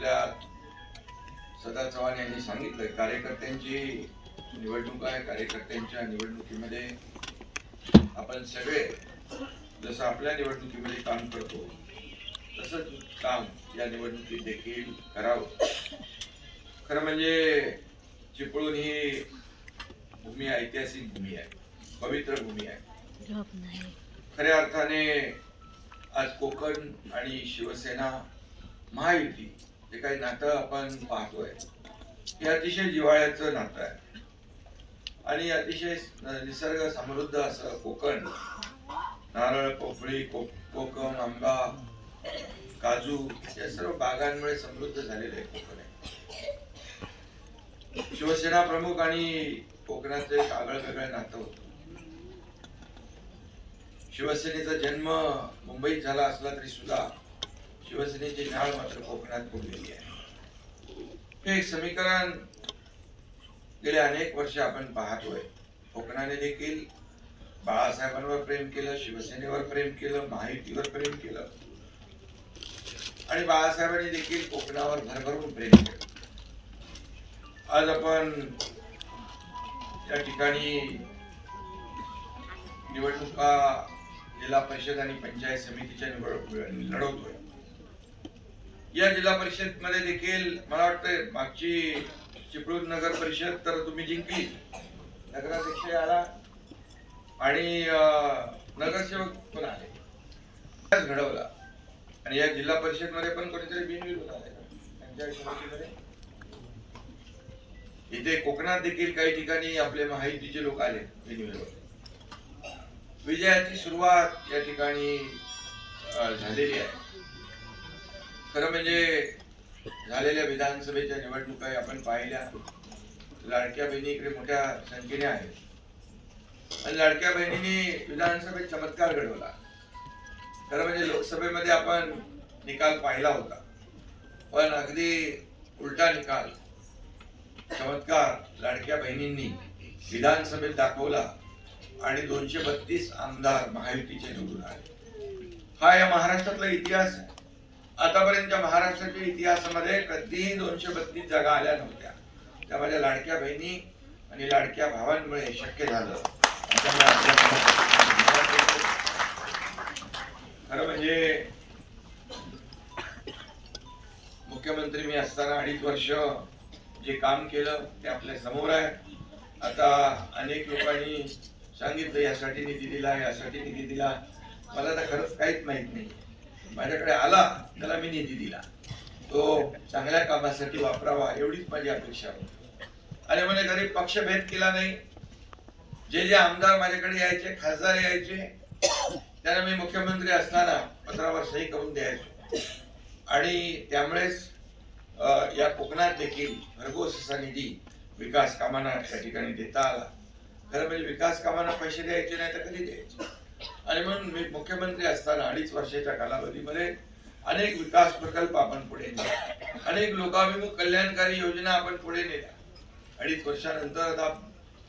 आपल्या सदा चव्हाण यांनी सांगितलं, कार्यकर्त्यांची निवडणूक आहे. कार्यकर्त्यांच्या निवडणुकीमध्ये आपण सगळे जसं आपल्या निवडणुकीमध्ये काम करतो तसंच काम या निवडणुकीत देखील करावं. खरं म्हणजे चिपळूण ही भूमी ऐतिहासिक भूमी आहे, पवित्र भूमी आहे. खऱ्या अर्थाने आज कोकण आणि शिवसेना महायुती जे काही नातं आपण पाहतोय हे अतिशय जिव्हाळ्याचं नातं आहे आणि अतिशय निसर्ग समृद्ध असं कोकण, नारळ, पोफळी, कोकम, आंबा, काजू या सर्व बागांमुळे समृद्ध झालेलं आहे कोकण आहे. शिवसेना प्रमुख आणि कोकणाचं एक आगळं नातं होतं. शिवसेनेचा जन्म मुंबईत झाला असला तरी सुद्धा शिवसेनेची नाळ मात्र कोकणात पडलेली आहे. हे एक समीकरण गेले अनेक वर्ष आपण पाहतोय. कोकणाने देखील बाळासाहेबांवर प्रेम केलं, शिवसेनेवर प्रेम केलं, महायुतीवर प्रेम केलं आणि बाळासाहेबांनी देखील कोकणावर भरभरून प्रेम केलं. आज आपण या ठिकाणी निवडणुका जिल्हा परिषद आणि पंचायत समितीच्या निवडणूक लढवतोय. या जिल्हा परिषद मध्ये देखील मला वाटतं मागची चिपळूण नगर परिषद तर तुम्ही जिंकली, नगराध्यक्ष आला आणि नगरसेवक पण आले, घडवला. आणि या जिल्हा परिषद मध्ये पण कोणीतरी बिनविरोध आले पंचायत समितीमध्ये. इथे कोकणात देखील काही ठिकाणी आपले महायुतीचे लोक आले बिनविरोध. विजयाची सुरुवात या ठिकाणी झालेली आहे. खरं म्हणजे झालेल्या विधानसभेच्या निवडणुका आपण पाहिल्या. लाडक्या बहिणी इकडे मोठ्या संख्येने आहेत आणि लाडक्या बहिणींनी विधानसभेत चमत्कार घडवला. खरं म्हणजे लोकसभेमध्ये आपण निकाल पाहिला होता, पण अगदी उलटा निकाल, चमत्कार लाडक्या बहिणींनी विधानसभेत दाखवला आणि 232 आमदार महायुतीचे निवडून आले. हा या महाराष्ट्रातला इतिहास आहे. आतापर्यंतच्या महाराष्ट्राच्या इतिहासामध्ये कधीही 232 जागा आल्या नव्हत्या. त्या माझ्या लाडक्या बहिणी आणि लाडक्या भावांमुळे शक्य झालं. खरं म्हणजे मुख्यमंत्री मी असताना 2.5 वर्ष जे काम केलं ते आपल्या समोर आहे. आता अनेक लोकांनी सांगितलं यासाठी निधी दिला, यासाठी निधी दिला. मला तर खरंच काहीच माहित नाही. माझ्याकडे आला त्याला मी निधी दिला, तो चांगल्या कामासाठी वापरावा एवढीच माझी अपेक्षा होती. आणि म्हणजे कधी पक्षभेद केला नाही. जे जे आमदार माझ्याकडे यायचे, खासदार यायचे, त्यांना मी मुख्यमंत्री असताना पत्रावर सही करून द्यायचो. आणि त्यामुळेच या कोकणात देखील भरघोस असा निधी विकास कामांना त्या ठिकाणी देता आला. खरं म्हणजे विकास कामांना पैसे द्यायचे नाही तर कधी द्यायचे. आणि म्हणून मी मुख्यमंत्री असताना 2.5 वर्षाच्या कालावधीमध्ये अनेक विकास प्रकल्प आपण पुढे नेले, अनेक लोकाभिमुख कल्याणकारी योजना आपण पुढे नेल्या. 2.5 वर्षानंतर आता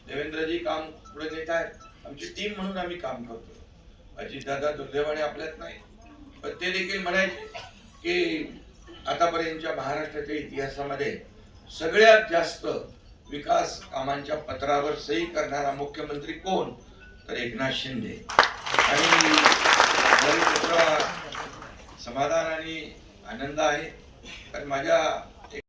देवेंद्रजी काम पुढे नेत आहेत. आमची टीम म्हणून आम्ही काम करतो. अजितदादा दुर्दैवाने आपल्यात नाही, पण ते देखील म्हणायचे की आतापर्यंतच्या महाराष्ट्राच्या इतिहासामध्ये सगळ्यात जास्त विकास कामांच्या पत्रावर सही करणारा मुख्यमंत्री कोण, तर एकनाथ शिंदे. आणि समाधान आणि आनंद आहे. कारण माझ्या